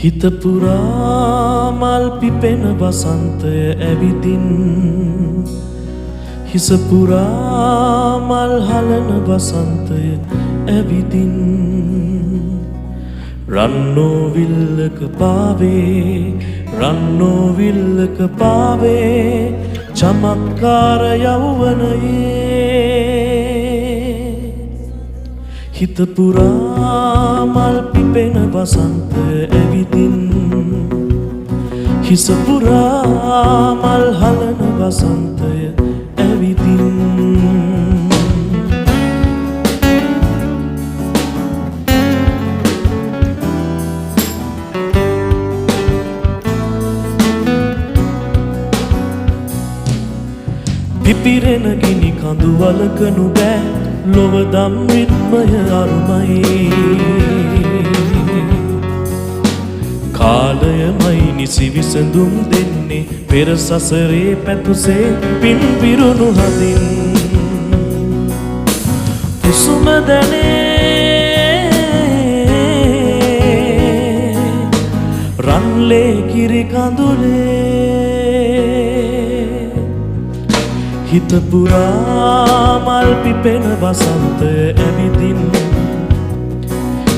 හිත පුරා මල් පිපෙන වසන්තය ඇවිදින් හිස පුරා මල් හලන වසන්තය ඇවිදින් රන්නෝ විල්ලක පාවේ චමත්කාර යෞවනයේ හිත පුරා මල් පිපෙන වසන්තය ඇවිදින් හිස පුරා මල් හලන වසන්තය ඇවිදින් පිපිරෙන ගිනි කඳු වලකනු බෑ ලොව දම් රිද්මය අරුමයි කාලයමයි නිසි විසඳුම් දෙන්නේ පෙර සසරේ පැතුසේ පින් පිරුණු හදින් උසුම දැනේ රන්ලේ කිරි කඳුලේ හිත පුරා මල් පිපෙන වසන්තය ඇවිදින්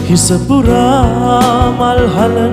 හිස පුරා මල් හලන